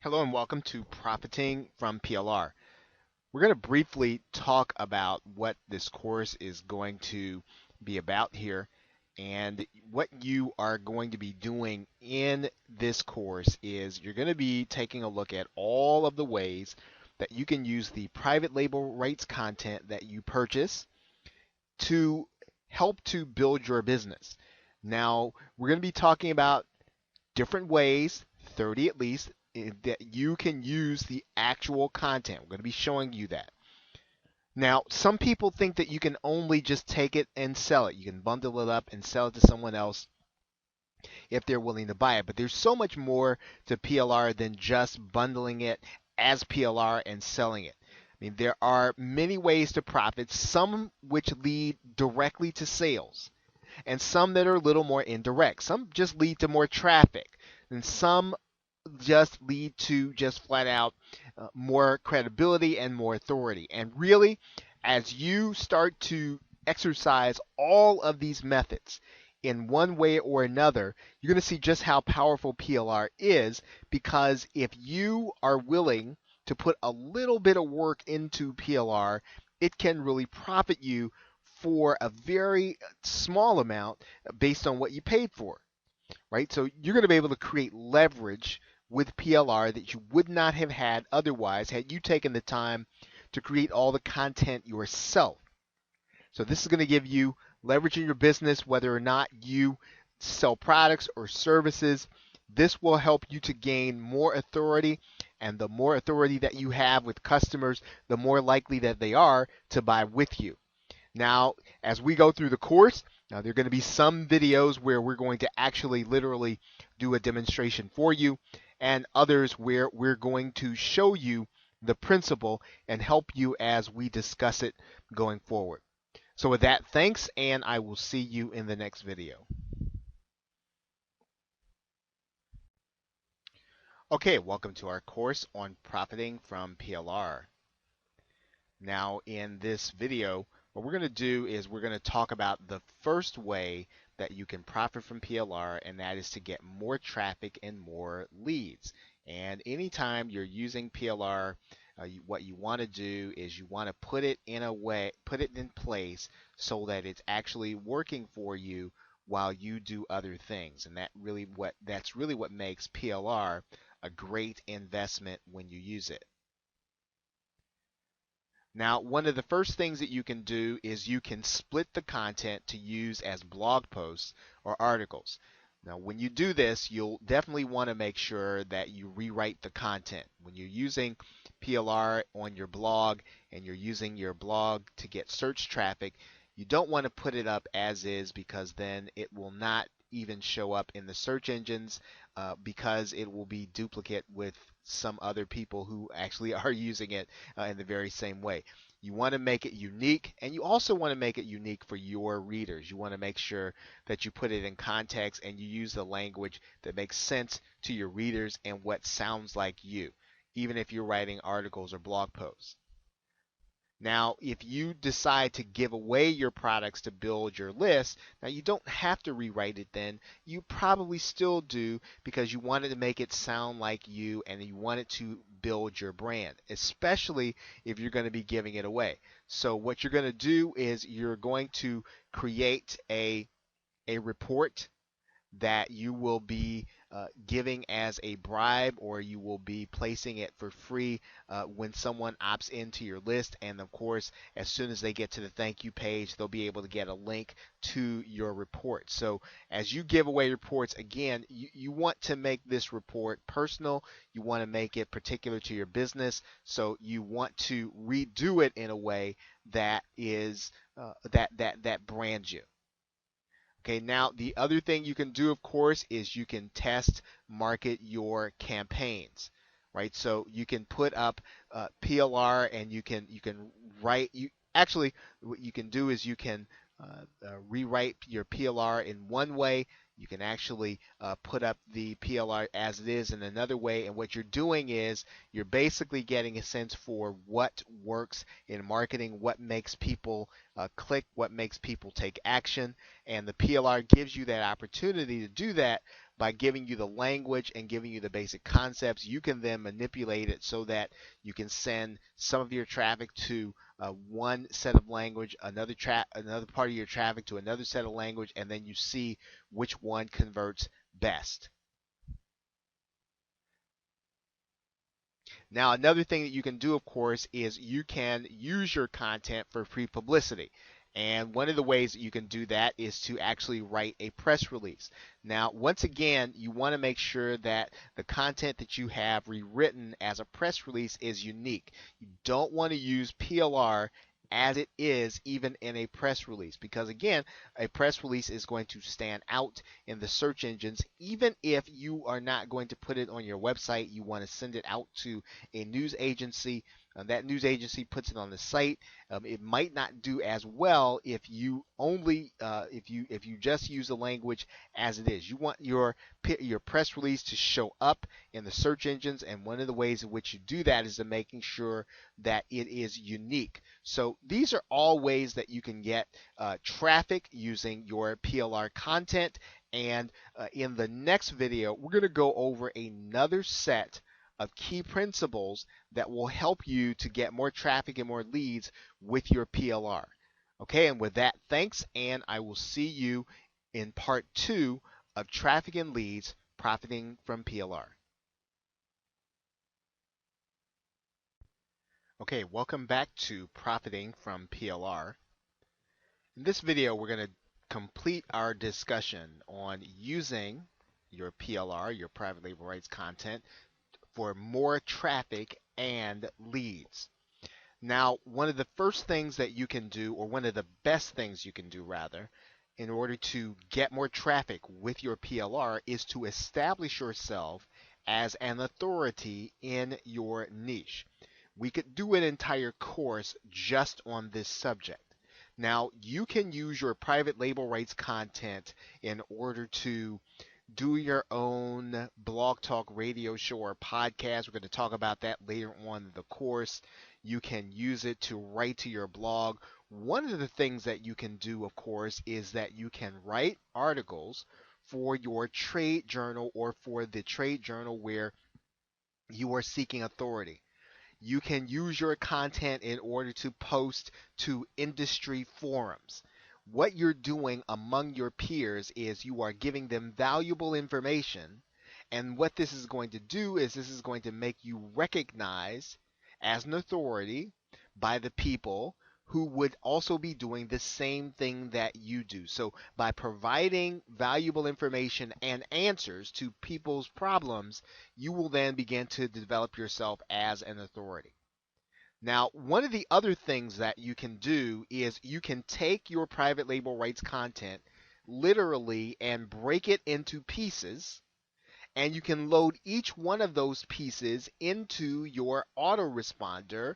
Hello and welcome to Profiting from PLR. We're going to briefly talk about what this course is going to be about here. And what you are going to be doing in this course is you're going to be taking a look at all of the ways that you can use the private label rights content that you purchase to help to build your business. Now, we're going to be talking about different ways, 30 at least, that you can use the actual content. We're going to be showing you that. Now, some people think that you can only just take it and sell it. You can bundle it up and sell it to someone else if they're willing to buy it. But there's so much more to PLR than just bundling it as PLR and selling it. I mean, there are many ways to profit, some which lead directly to sales, and some that are a little more indirect. Some just lead to more traffic, and some just lead to just flat out more credibility and more authority. And really, as you start to exercise all of these methods in one way or another, you're going to see just how powerful PLR is, because if you are willing to put a little bit of work into PLR, it can really profit you for a very small amount based on what you paid for, right? So you're going to be able to create leverage with PLR that you would not have had otherwise had you taken the time to create all the content yourself. So this is going to give you leverage in your business, whether or not you sell products or services. This will help you to gain more authority, and the more authority that you have with customers, the more likely that they are to buy with you. Now, as we go through the course, now there are going to be some videos where we're going to actually literally do a demonstration for you, and others where we're going to show you the principle and help you as we discuss it going forward. So with that, thanks, and I will see you in the next video. Okay, welcome to our course on profiting from PLR. Now, in this video, what we're going to do is we're going to talk about the first way that you can profit from PLR, and that is to get more traffic and more leads. And anytime you're using PLR, what you want to do is you want to put it in a way, put it in place so that it's actually working for you while you do other things. And that's really what makes PLR a great investment when you use it. Now, one of the first things that you can do is you can split the content to use as blog posts or articles. Now, when you do this, you'll definitely want to make sure that you rewrite the content. When you're using PLR on your blog and you're using your blog to get search traffic, you don't want to put it up as is, because then it will not even show up in the search engines, because it will be duplicate with some other people who actually are using it in the very same way. You want to make it unique, and you also want to make it unique for your readers. You want to make sure that you put it in context and you use the language that makes sense to your readers and what sounds like you, even if you're writing articles or blog posts. Now, if you decide to give away your products to build your list, now you don't have to rewrite it then. You probably still do, because you wanted to make it sound like you and you want it to build your brand, especially if you're going to be giving it away. So what you're going to do is you're going to create a report that you will be giving as a bribe, or you will be placing it for free when someone opts into your list. And of course, as soon as they get to the thank you page, they'll be able to get a link to your report. So as you give away reports, again, you want to make this report personal. You want to make it particular to your business. So you want to redo it in a way that is that brands you. Okay, now the other thing you can do, of course, is you can test market your campaigns, right? So you can put up PLR, and you can write. You actually, what you can do is you can rewrite your PLR in one way. You can actually put up the PLR as it is in another way. And what you're doing is you're basically getting a sense for what works in marketing, what makes people click, what makes people take action. And the PLR gives you that opportunity to do that by giving you the language and giving you the basic concepts, you can then manipulate it so that you can send some of your traffic to one set of language, another part of your traffic to another set of language, and then you see which one converts best. Now, another thing that you can do, of course, is you can use your content for free publicity. And one of the ways that you can do that is to actually write a press release. Now, once again, you want to make sure that the content that you have rewritten as a press release is unique. You don't want to use PLR as it is even in a press release, because again, a press release is going to stand out in the search engines. Even if you are not going to put it on your website, you want to send it out to a news agency. That news agency puts it on the site. It might not do as well if you only if you just use the language as it is. You want your press release to show up in the search engines, and one of the ways in which you do that is to making sure that it is unique. So these are all ways that you can get traffic using your PLR content. And in the next video, we're going to go over another set of key principles that will help you to get more traffic and more leads with your PLR. Okay, and with that, thanks, and I will see you in part 2 of Traffic and Leads Profiting from PLR. Okay, welcome back to Profiting from PLR. In this video, we're going to complete our discussion on using your PLR, your private label rights content, for more traffic and leads. Now, one of the first things that you can do, or one of the best things you can do rather, in order to get more traffic with your PLR is to establish yourself as an authority in your niche. We could do an entire course just on this subject. Now, you can use your private label rights content in order to do your own blog talk radio show or podcast. We're going to talk about that later on in the course. You can use it to write to your blog. One of the things that you can do, of course, is that you can write articles for your trade journal or for the trade journal where you are seeking authority. You can use your content in order to post to industry forums. What you're doing among your peers is you are giving them valuable information, and what this is going to do is this is going to make you recognized as an authority by the people who would also be doing the same thing that you do. So by providing valuable information and answers to people's problems, you will then begin to develop yourself as an authority. Now, one of the other things that you can do is you can take your private label rights content literally and break it into pieces, and you can load each one of those pieces into your autoresponder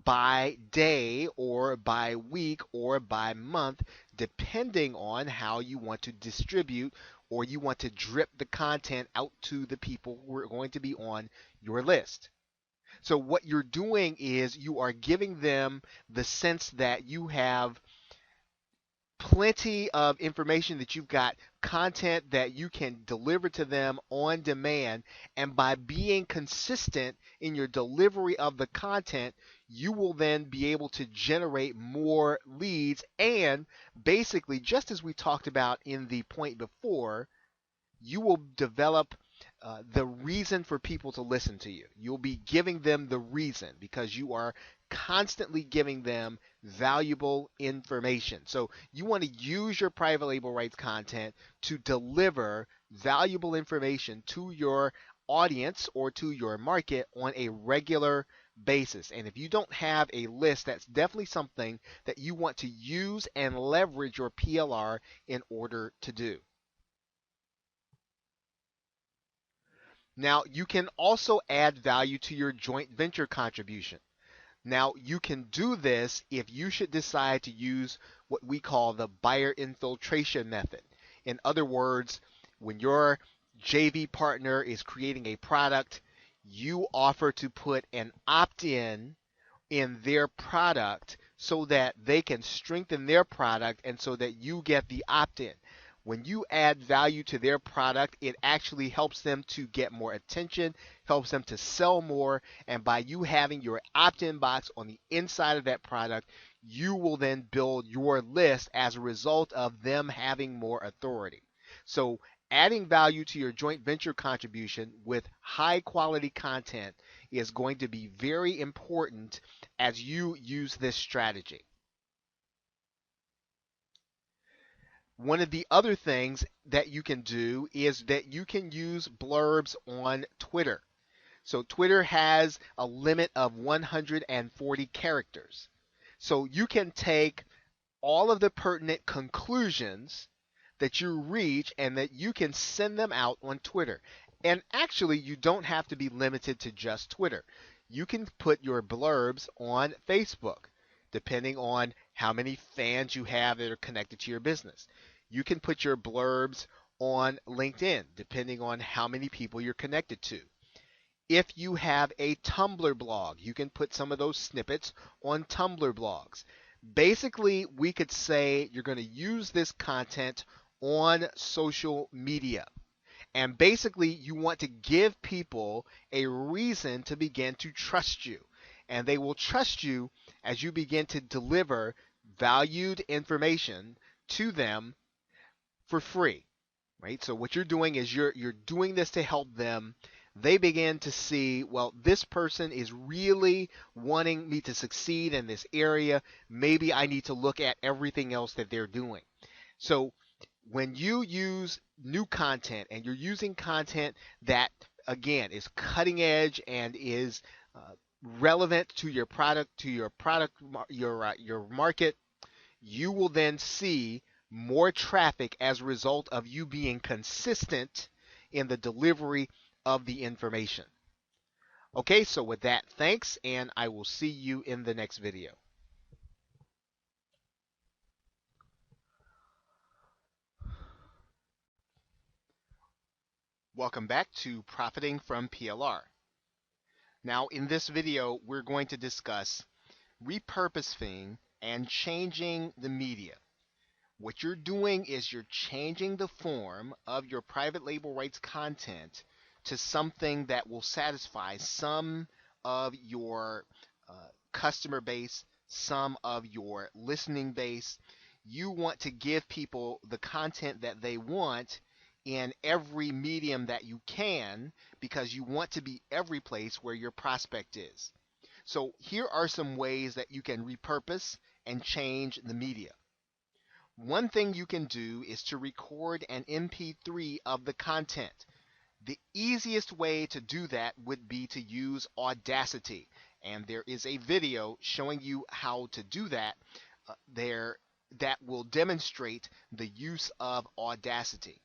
by day or by week or by month, depending on how you want to distribute or you want to drip the content out to the people who are going to be on your list. So what you're doing is you are giving them the sense that you have plenty of information, that you've got content that you can deliver to them on demand, and by being consistent in your delivery of the content, you will then be able to generate more leads, and basically, just as we talked about in the point before, you will develop the reason for people to listen to you. You'll be giving them the reason because you are constantly giving them valuable information. So you want to use your private label rights content to deliver valuable information to your audience or to your market on a regular basis. And if you don't have a list, that's definitely something that you want to use and leverage your PLR in order to do. Now, you can also add value to your joint venture contribution. Now, you can do this if you should decide to use what we call the buyer infiltration method. In other words, when your JV partner is creating a product, you offer to put an opt-in in their product so that they can strengthen their product and so that you get the opt-in. When you add value to their product, it actually helps them to get more attention, helps them to sell more, and by you having your opt-in box on the inside of that product, you will then build your list as a result of them having more authority. So adding value to your joint venture contribution with high quality content is going to be very important as you use this strategy. One of the other things that you can do is that you can use blurbs on Twitter. So Twitter has a limit of 140 characters. So you can take all of the pertinent conclusions that you reach and that you can send them out on Twitter. And actually, you don't have to be limited to just Twitter. You can put your blurbs on Facebook, depending on how many fans you have that are connected to your business. You can put your blurbs on LinkedIn, depending on how many people you're connected to. If you have a Tumblr blog, you can put some of those snippets on Tumblr blogs. Basically, we could say you're going to use this content on social media. And basically, you want to give people a reason to begin to trust you. And they will trust you as you begin to deliver valued information to them for free, right? So what you're doing is you're doing this to help them. They begin to see, well, this person is really wanting me to succeed in this area. Maybe I need to look at everything else that they're doing. So when you use new content and you're using content that again is cutting edge and is relevant to your product, your market, you will then see more traffic as a result of you being consistent in the delivery of the information. Okay, so with that, thanks, and I will see you in the next video. Welcome back to Profiting from PLR. Now, in this video, we're going to discuss repurposing and changing the media. What you're doing is you're changing the form of your private label rights content to something that will satisfy some of your customer base, some of your listening base. You want to give people the content that they want in every medium that you can because you want to be every place where your prospect is. So here are some ways that you can repurpose and change the media. One thing you can do is to record an MP3 of the content. The easiest way to do that would be to use Audacity. And there is a video showing you how to do that there that will demonstrate the use of Audacity.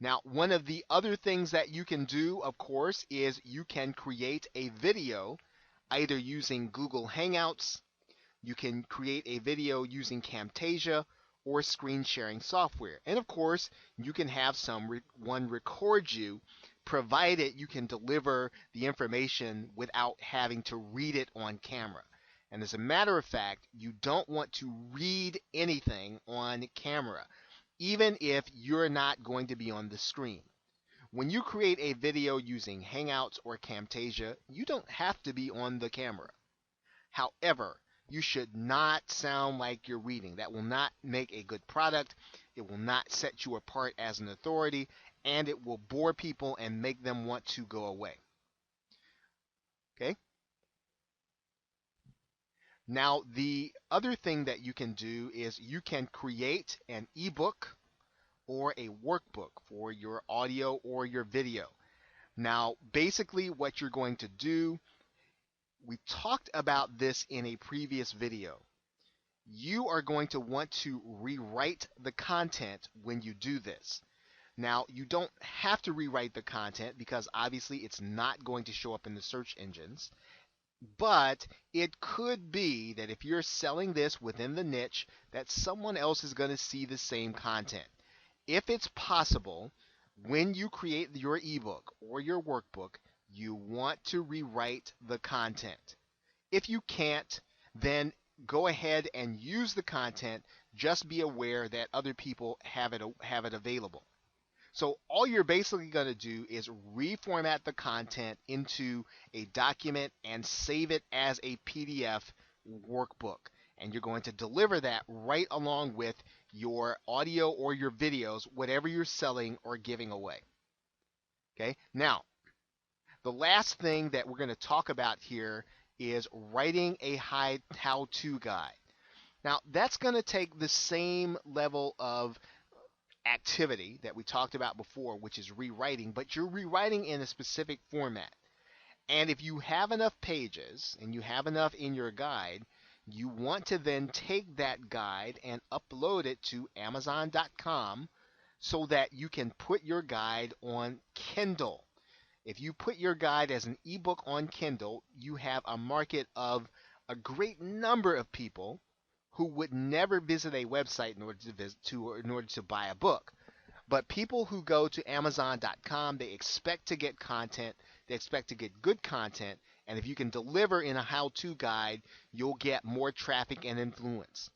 Now, one of the other things that you can do, of course, is you can create a video either using Google Hangouts, you can create a video using Camtasia or screen sharing software. And of course, you can have someone record you, provided you can deliver the information without having to read it on camera. And as a matter of fact, you don't want to read anything on camera, even if you're not going to be on the screen. When you create a video using Hangouts or Camtasia, you don't have to be on the camera. However, you should not sound like you're reading. That will not make a good product. It will not set you apart as an authority, and it will bore people and make them want to go away. Okay? Now, the other thing that you can do is you can create an ebook or a workbook for your audio or your video. Now, basically what you're going to do, we talked about this in a previous video. You are going to want to rewrite the content when you do this. Now, you don't have to rewrite the content because obviously it's not going to show up in the search engines. But it could be that if you're selling this within the niche, that someone else is going to see the same content. If it's possible, when you create your ebook or your workbook, you want to rewrite the content. If you can't, then go ahead and use the content Just be aware that other people have it available. So all you're basically going to do is reformat the content into a document and save it as a PDF workbook. And you're going to deliver that right along with your audio or your videos, whatever you're selling or giving away. Okay. Now, the last thing that we're going to talk about here is writing a how-to guide. Now, that's going to take the same level of activity that we talked about before, which is rewriting, but you're rewriting in a specific format. And if you have enough pages and you have enough in your guide, you want to then take that guide and upload it to Amazon.com so that you can put your guide on Kindle. If you put your guide as an ebook on Kindle, you have a market of a great number of people who would never visit a website in order to buy a book. But people who go to Amazon.com, they expect to get content, they expect to get good content, and if you can deliver in a how-to guide, you'll get more traffic and influence.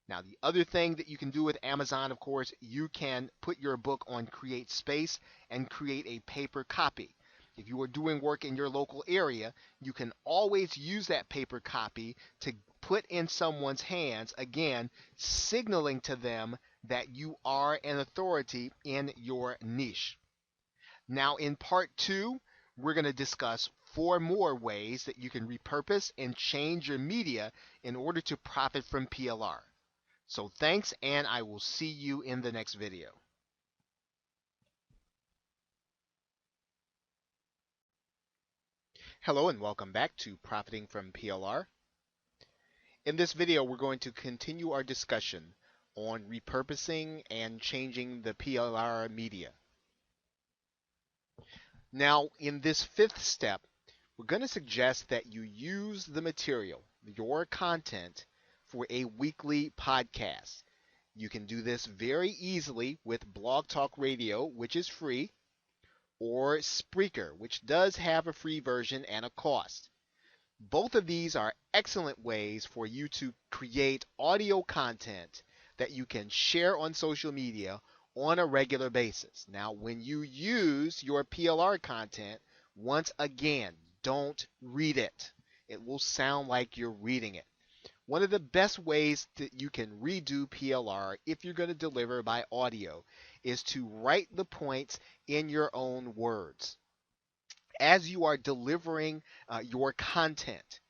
Now, the other thing that you can do with Amazon, of course, you can put your book on Create Space and create a paper copy. If you are doing work in your local area, you can always use that paper copy to put in someone's hands, again, signaling to them that you are an authority in your niche. Now, in part 2, we're going to discuss 4 more ways that you can repurpose and change your media in order to profit from PLR. So thanks, and I will see you in the next video. Hello and welcome back to Profiting from PLR. In this video, we're going to continue our discussion on repurposing and changing the PLR media. Now, in this 5th step, we're going to suggest that you use the material, your content, for a weekly podcast. You can do this very easily with Blog Talk Radio, which is free, or Spreaker, which does have a free version and a cost. Both of these are excellent ways for you to create audio content that you can share on social media on a regular basis. Now, when you use your PLR content, once again, don't read it. It will sound like you're reading it. One of the best ways that you can redo PLR if you're going to deliver by audio is to write the points in your own words. As you are delivering your content,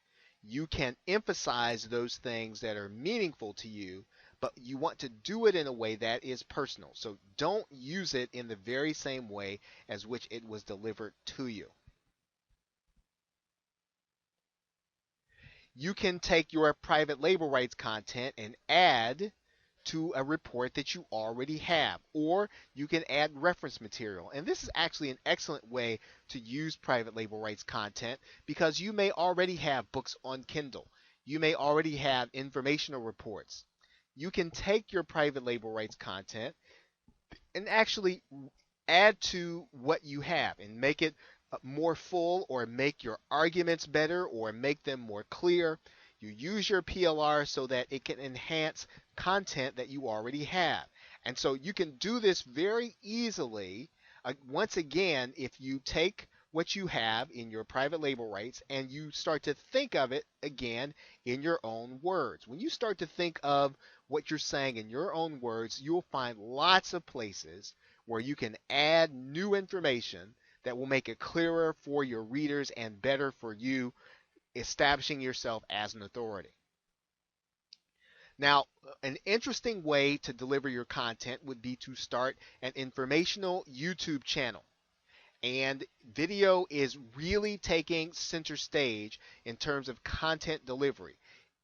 you can emphasize those things that are meaningful to you, but you want to do it in a way that is personal. So don't use it in the very same way as which it was delivered to you. You can take your private label rights content and add to a report that you already have, or you can add reference material. And this is actually an excellent way to use private label rights content because you may already have books on Kindle. You may already have informational reports. You can take your private label rights content and actually add to what you have and make it more full, or make your arguments better, or make them more clear. You use your PLR so that it can enhance content that you already have. And so you can do this very easily. Once again, if you take what you have in your private label rights and you start to think of it again in your own words. When you start to think of what you're saying in your own words, you'll find lots of places where you can add new information that will make it clearer for your readers and better for you establishing yourself as an authority. Now, an interesting way to deliver your content would be to start an informational YouTube channel. And video is really taking center stage in terms of content delivery.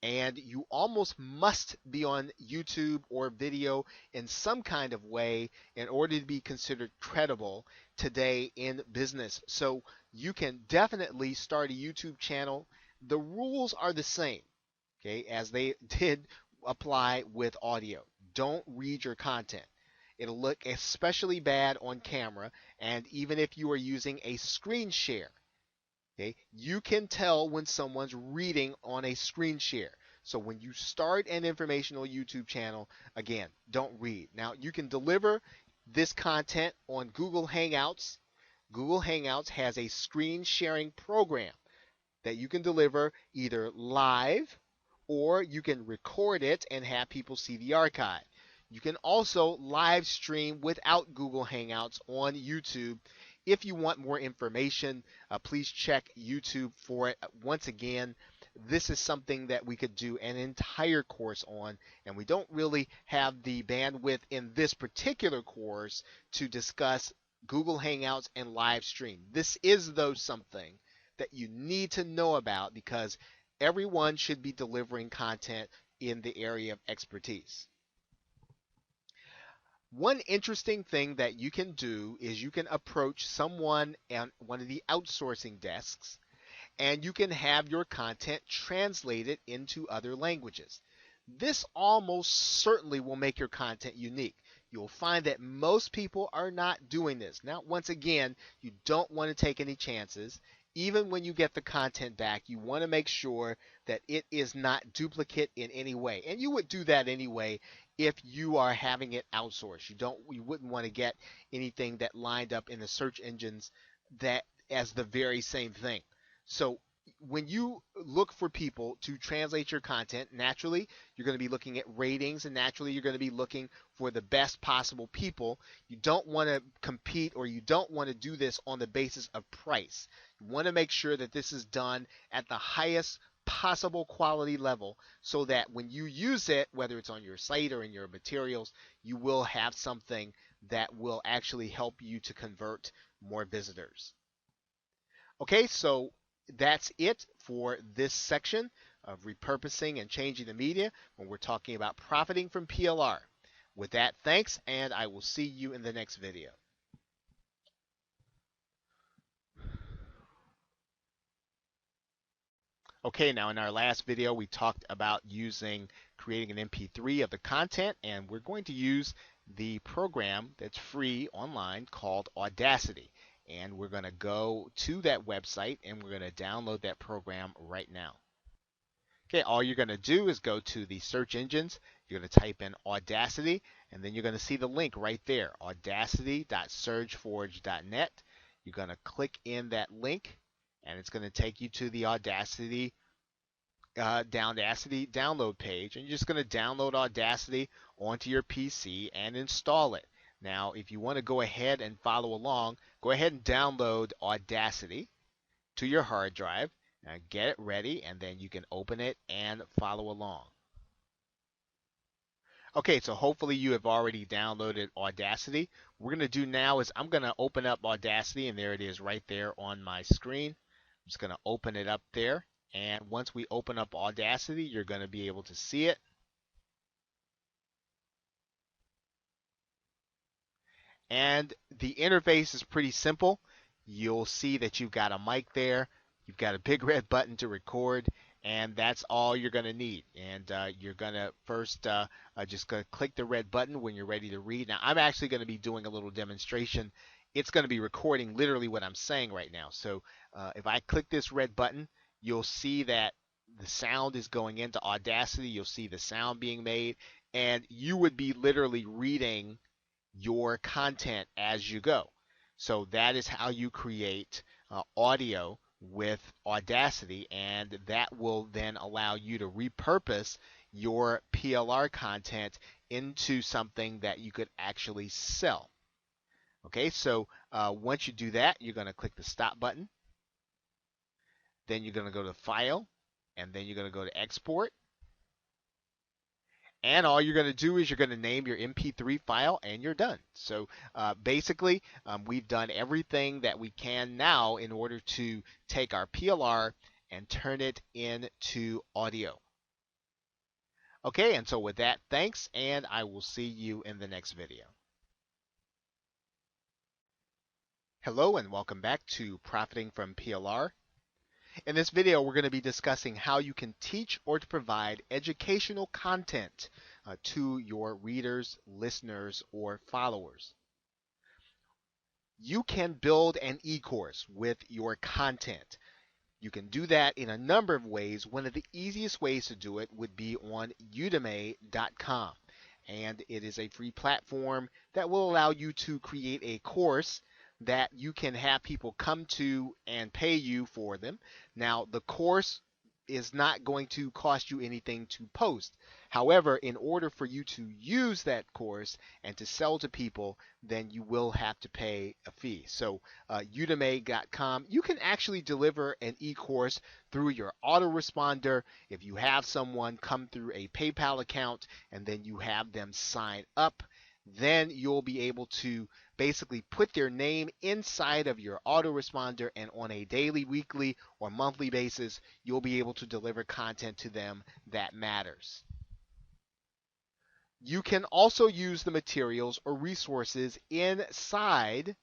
And you almost must be on YouTube or video in some kind of way in order to be considered credible today in business. So you can definitely start a YouTube channel. The rules are the same, okay, as they did apply with audio. Don't read your content. It'll look especially bad on camera, and even if you are using a screen share, okay, you can tell when someone's reading on a screen share. So when you start an informational YouTube channel, again, don't read. Now, you can deliver this content on Google Hangouts. Google Hangouts has a screen sharing program that you can deliver either live or you can record it and have people see the archive. You can also live stream without Google Hangouts on YouTube. If you want more information, please check YouTube for it. Once again, this is something that we could do an entire course on, and we don't really have the bandwidth in this particular course to discuss Google Hangouts and live stream. This is, though, something that you need to know about because everyone should be delivering content in the area of expertise. One interesting thing that you can do is you can approach someone at one of the outsourcing desks and you can have your content translated into other languages. This almost certainly will make your content unique. You'll find that most people are not doing this. Now, once again, you don't want to take any chances. Even when you get the content back, you want to make sure that it is not duplicate in any way. And you would do that anyway if you are having it outsourced. You wouldn't want to get anything that lined up in the search engines that as the very same thing. So when you look for people to translate your content, naturally you're going to be looking at ratings and naturally you're going to be looking for the best possible people. You don't want to compete or you don't want to do this on the basis of price. You want to make sure that this is done at the highest possible quality level so that when you use it, whether it's on your site or in your materials, you will have something that will actually help you to convert more visitors. Okay, so that's it for this section of repurposing and changing the media when we're talking about profiting from PLR. With that, thanks, and I will see you in the next video. Okay, now in our last video, we talked about creating an MP3 of the content, and we're going to use the program that's free online called Audacity. And we're going to go to that website and we're going to download that program right now. Okay, all you're going to do is go to the search engines. You're going to type in Audacity, and then you're going to see the link right there, audacity.surgeforge.net. You're going to click in that link, and it's going to take you to the Audacity download page, and you're just going to download Audacity onto your PC and install it. Now, if you want to go ahead and follow along, go ahead and download Audacity to your hard drive, get it ready, and then you can open it and follow along. Okay, so hopefully you have already downloaded Audacity. What we're going to do now is I'm going to open up Audacity, and there it is right there on my screen. I'm just going to open it up there. And once we open up Audacity, you're going to be able to see it. And the interface is pretty simple. You'll see that you've got a mic there. You've got a big red button to record. And that's all you're going to need. And you're going to first just going to click the red button when you're ready to read. Now, I'm actually going to be doing a little demonstration. It's going to be recording literally what I'm saying right now. So if I click this red button, you'll see that the sound is going into Audacity. You'll see the sound being made, and you would be literally reading your content as you go. So that is how you create audio with Audacity, and that will then allow you to repurpose your PLR content into something that you could actually sell. Okay, so once you do that, you're going to click the stop button. Then you're going to go to File, and then you're going to go to Export. And all you're going to do is you're going to name your MP3 file, and you're done. So basically, we've done everything that we can now in order to take our PLR and turn it into audio. Okay, and so with that, thanks, and I will see you in the next video. Hello, and welcome back to Profiting from PLR. In this video, we're going to be discussing how you can teach or to provide educational content to your readers, listeners, or followers. You can build an e-course with your content. You can do that in a number of ways. One of the easiest ways to do it would be on udemy.com. And it is a free platform that will allow you to create a course that you can have people come to and pay you for them. Now, the course is not going to cost you anything to post. However, in order for you to use that course and to sell to people, then you will have to pay a fee. So, udemy.com, you can actually deliver an e-course through your autoresponder. If you have someone come through a PayPal account and then you have them sign up, then you'll be able to basically put their name inside of your autoresponder, and on a daily, weekly, or monthly basis, you'll be able to deliver content to them that matters. You can also use the materials or resources inside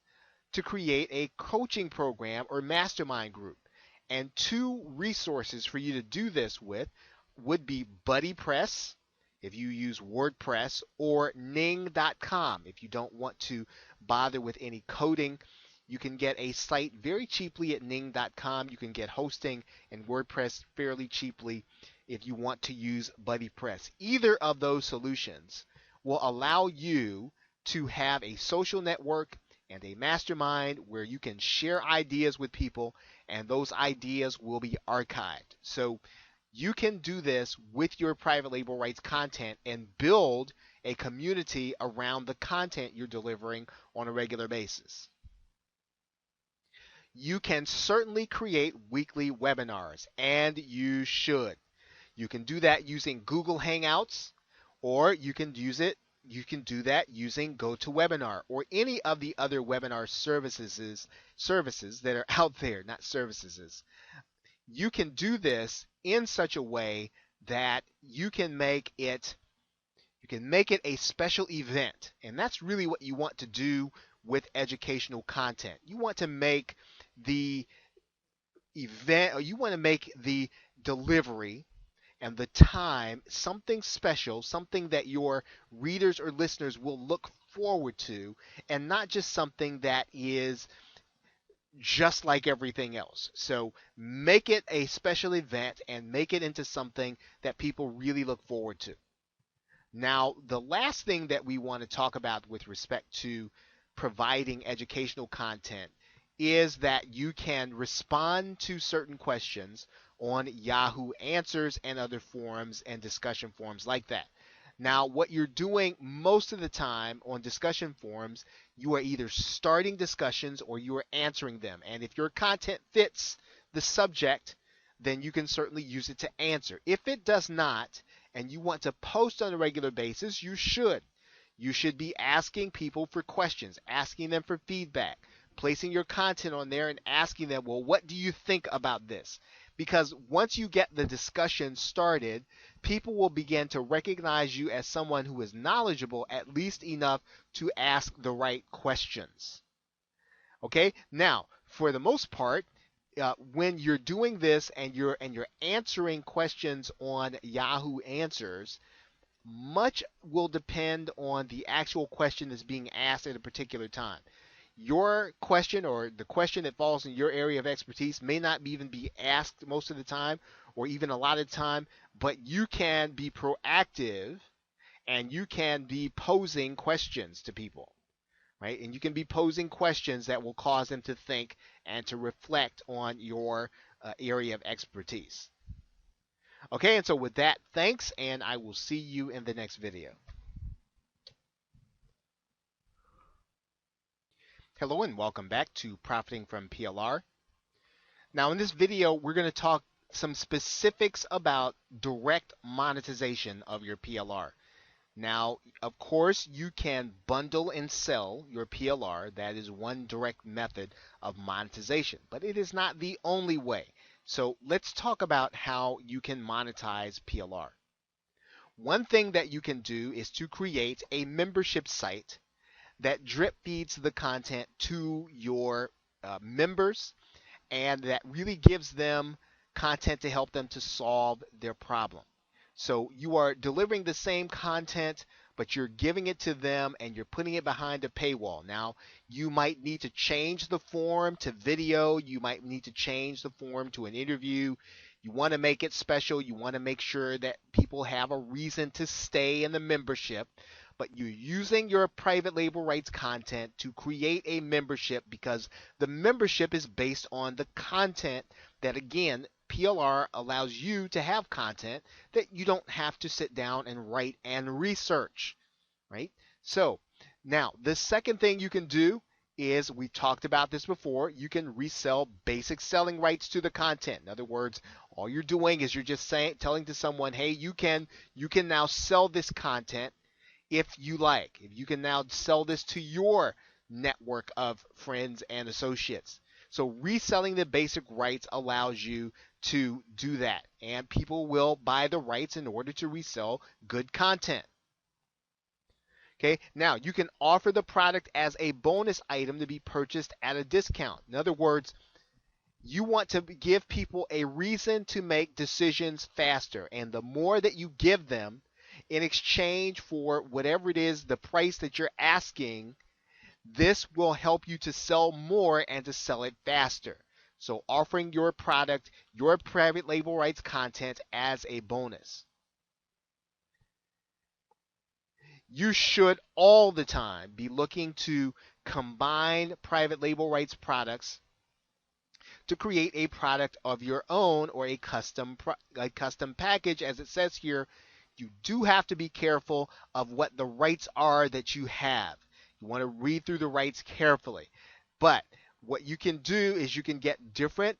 to create a coaching program or mastermind group. And two resources for you to do this with would be BuddyPress if you use WordPress, or Ning.com if you don't want to bother with any coding. You can get a site very cheaply at Ning.com. You can get hosting and WordPress fairly cheaply if you want to use BuddyPress. Either of those solutions will allow you to have a social network and a mastermind where you can share ideas with people, and those ideas will be archived. So you can do this with your private label rights content and build a community around the content you're delivering on a regular basis. You can certainly create weekly webinars, and you should. You can do that using Google Hangouts, or you can do that using GoToWebinar or any of the other webinar services that are out there, not services. You can do this in such a way that you can make it a special event. And that's really what you want to do with educational content. You want to make the event, or you want to make the delivery and the time something special, something that your readers or listeners will look forward to, and not just something that is just like everything else. So make it a special event and make it into something that people really look forward to. Now, the last thing that we want to talk about with respect to providing educational content is that you can respond to certain questions on Yahoo Answers and other forums and discussion forums like that. Now, what you're doing most of the time on discussion forums, you are either starting discussions or you are answering them. And if your content fits the subject, then you can certainly use it to answer. If it does not, and you want to post on a regular basis, you should. You should be asking people for questions, asking them for feedback, placing your content on there and asking them, well, what do you think about this? Because once you get the discussion started, people will begin to recognize you as someone who is knowledgeable, at least enough to ask the right questions. Okay? Now, for the most part, when you're doing this and you're answering questions on Yahoo Answers, much will depend on the actual question that's being asked at a particular time. Your question, or the question that falls in your area of expertise, may not even be asked most of the time or even a lot of the time, but you can be proactive and you can be posing questions to people. Right? And you can be posing questions that will cause them to think and to reflect on your area of expertise. Okay, and so with that, thanks, and I will see you in the next video. Hello and welcome back to Profiting from PLR. Now in this video, we're going to talk some specifics about direct monetization of your PLR. Now, of course, you can bundle and sell your PLR. That is one direct method of monetization, but it is not the only way. So let's talk about how you can monetize PLR. One thing that you can do is to create a membership site that drip feeds the content to your members, and that really gives them content to help them to solve their problem. So you are delivering the same content, but you're giving it to them and you're putting it behind a paywall. Now, you might need to change the form to video. You might need to change the form to an interview. You want to make it special. You want to make sure that people have a reason to stay in the membership. But you're using your private label rights content to create a membership because the membership is based on the content that, again, PLR allows you to have content that you don't have to sit down and write and research, right? So now the second thing you can do is, we talked about this before, you can resell basic selling rights to the content. In other words, all you're doing is you're just telling to someone, hey, you can now sell this content if you like. If you can now sell this to your network of friends and associates. So reselling the basic rights allows you to do that, and people will buy the rights in order to resell good content. Okay, now you can offer the product as a bonus item to be purchased at a discount. In other words, you want to give people a reason to make decisions faster, and the more that you give them in exchange for whatever it is, the price that you're asking, this will help you to sell more and to sell it faster. So offering your product, your private label rights content as a bonus. You should all the time be looking to combine private label rights products to create a product of your own, or a custom package. As it says here, you do have to be careful of what the rights are that you have. You want to read through the rights carefully. But what you can do is you can get different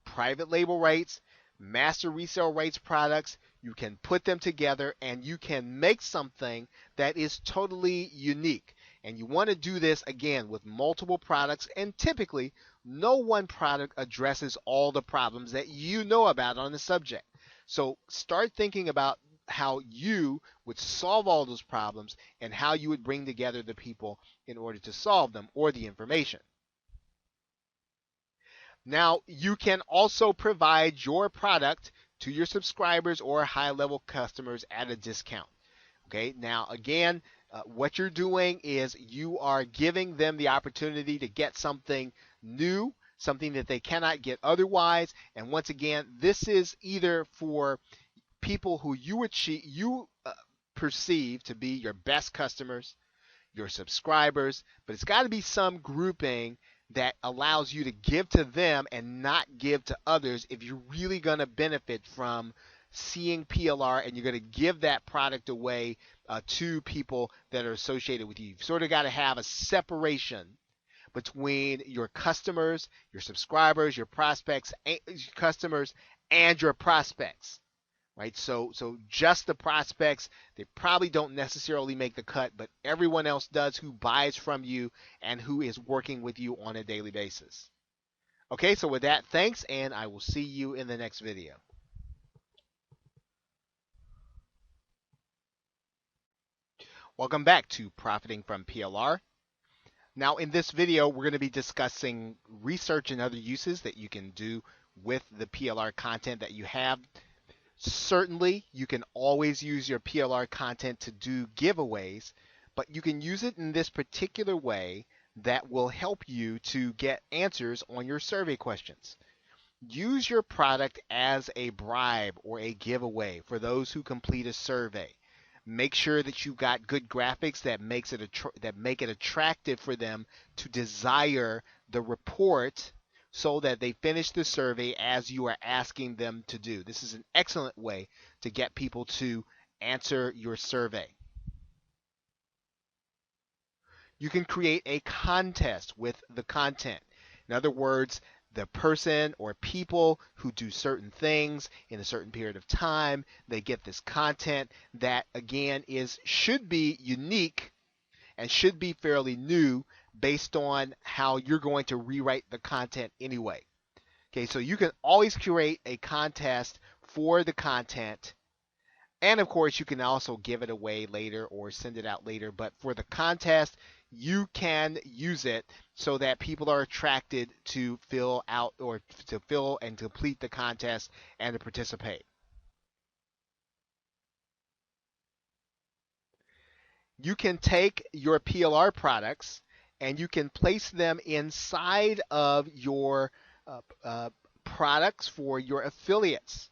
private label rights, master resale rights products. You can put them together and you can make something that is totally unique. And you want to do this, again, with multiple products, and typically no one product addresses all the problems that you know about on the subject. So start thinking about how you would solve all those problems and how you would bring together the people in order to solve them, or the information. Now, you can also provide your product to your subscribers or high-level customers at a discount. Okay, now again, what you're doing is you are giving them the opportunity to get something new, something that they cannot get otherwise. And once again, this is either for people who you perceive to be your best customers, your subscribers, but it's got to be some grouping that allows you to give to them and not give to others if you're really going to benefit from seeing PLR and you're going to give that product away to people that are associated with you. You've sort of got to have a separation between your customers, your subscribers, your prospects, customers, and your prospects. Right? So just the prospects, they probably don't necessarily make the cut, but everyone else does who buys from you and who is working with you on a daily basis. Okay, so with that, thanks, and I will see you in the next video. Welcome back to Profiting from PLR. Now in this video, we're going to be discussing research and other uses that you can do with the PLR content that you have. Certainly, you can always use your PLR content to do giveaways, but you can use it in this particular way that will help you to get answers on your survey questions. Use your product as a bribe or a giveaway for those who complete a survey. Make sure that you've got good graphics that make it attractive for them to desire the report, so that they finish the survey as you are asking them to do. This is an excellent way to get people to answer your survey. You can create a contest with the content. In other words, the person or people who do certain things in a certain period of time, they get this content that, again, should be unique and should be fairly new, based on how you're going to rewrite the content anyway. Okay, so you can always create a contest for the content, and of course you can also give it away later or send it out later, but for the contest, you can use it so that people are attracted to fill out, or to fill and complete the contest and to participate. You can take your PLR products and you can place them inside of your products for your affiliates,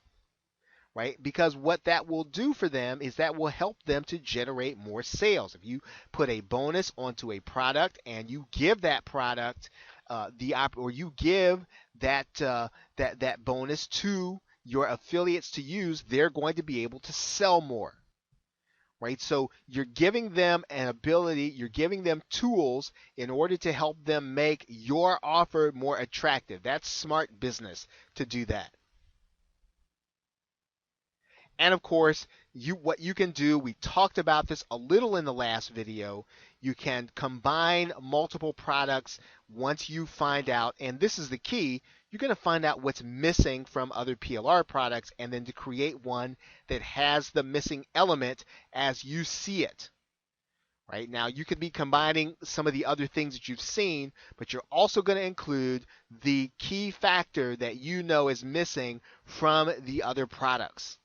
right? Because what that will do for them is that will help them to generate more sales. If you put a bonus onto a product and you give that product or you give that bonus to your affiliates to use, they're going to be able to sell more. Right? So you're giving them an ability, you're giving them tools in order to help them make your offer more attractive. That's smart business to do that. And of course, what you can do, we talked about this a little in the last video. You can combine multiple products once you find out, and this is the key, you're going to find out what's missing from other PLR products and then to create one that has the missing element as you see it. Right now, you could be combining some of the other things that you've seen, but you're also going to include the key factor that you know is missing from the other products.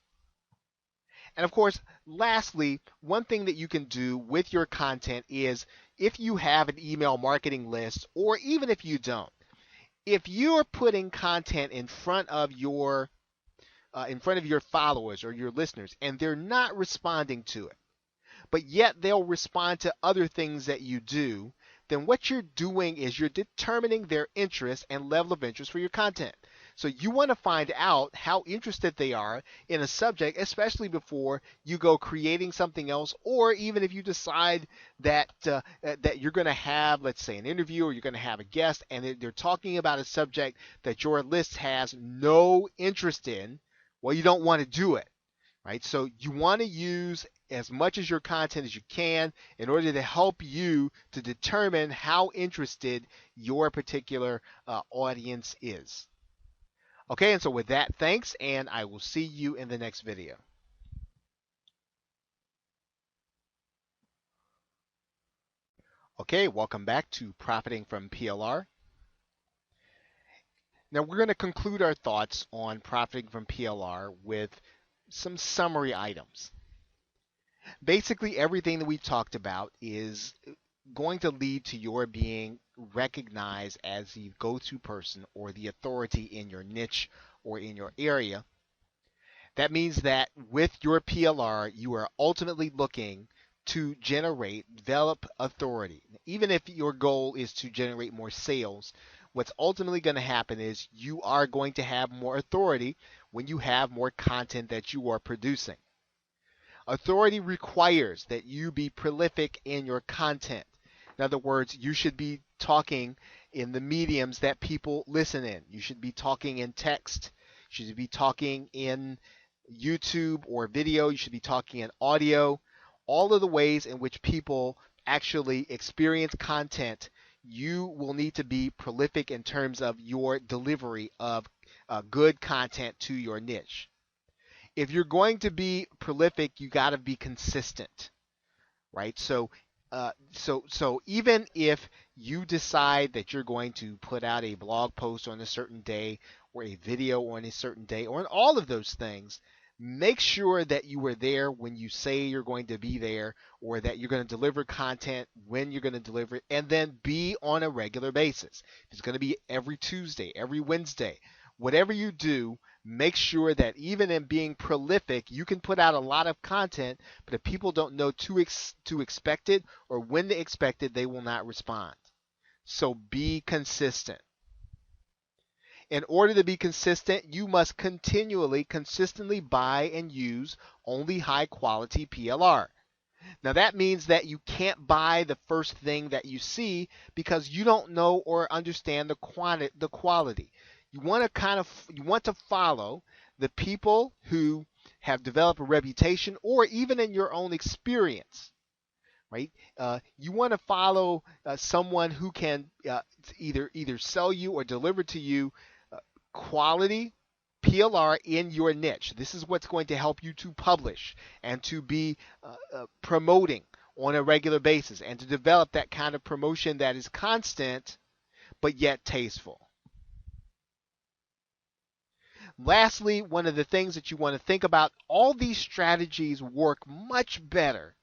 And of course, lastly, one thing that you can do with your content is if you have an email marketing list, or even if you don't, if you're putting content in front of your followers or your listeners, and they're not responding to it, but yet they'll respond to other things that you do, then what you're doing is you're determining their interest and level of interest for your content. So you want to find out how interested they are in a subject, especially before you go creating something else, or even if you decide that you're going to have, let's say, an interview or you're going to have a guest, and they're talking about a subject that your list has no interest in. Well, you don't want to do it. Right? So you want to use as much as your content as you can in order to help you to determine how interested your particular audience is. Okay, and so with that, thanks, and I will see you in the next video. Okay, welcome back to Profiting from PLR. Now we're going to conclude our thoughts on profiting from PLR with some summary items. Basically, everything that we've talked about is going to lead to your being recognized as the go-to person or the authority in your niche or in your area. That means that with your PLR, you are ultimately looking to develop authority. Even if your goal is to generate more sales, what's ultimately going to happen is you are going to have more authority when you have more content that you are producing. Authority requires that you be prolific in your content. In other words, you should be talking in the mediums that people listen in. You should be talking in text. You should be talking in YouTube or video. You should be talking in audio. All of the ways in which people actually experience content, you will need to be prolific in terms of your delivery of good content to your niche. If you're going to be prolific, you got to be consistent, right? So even if you decide that you're going to put out a blog post on a certain day or a video on a certain day or on all of those things, make sure that you are there when you say you're going to be there, or that you're going to deliver content when you're going to deliver it, and then be on a regular basis. If it's going to be every Tuesday, every Wednesday, whatever you do, make sure that even in being prolific, you can put out a lot of content, but if people don't know to expect it or when to expect it, they will not respond. So be consistent. In order to be consistent, you must consistently buy and use only high quality PLR. Now that means that you can't buy the first thing that you see because you don't know or understand the quality. You want to follow the people who have developed a reputation, or even in your own experience, right? You want to follow someone who can either sell you or deliver to you quality PLR in your niche. This is what's going to help you to publish and to be promoting on a regular basis, and to develop that kind of promotion that is constant but yet tasteful. Lastly, one of the things that you want to think about, all these strategies work much better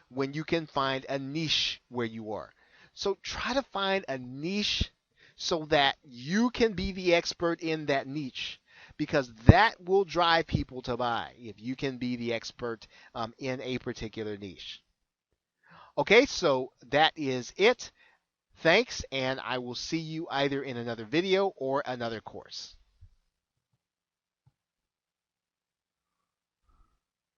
when you can find a niche where you are. So try to find a niche so that you can be the expert in that niche, because that will drive people to buy if you can be the expert in a particular niche. Okay, so that is it. Thanks, and I will see you either in another video or another course.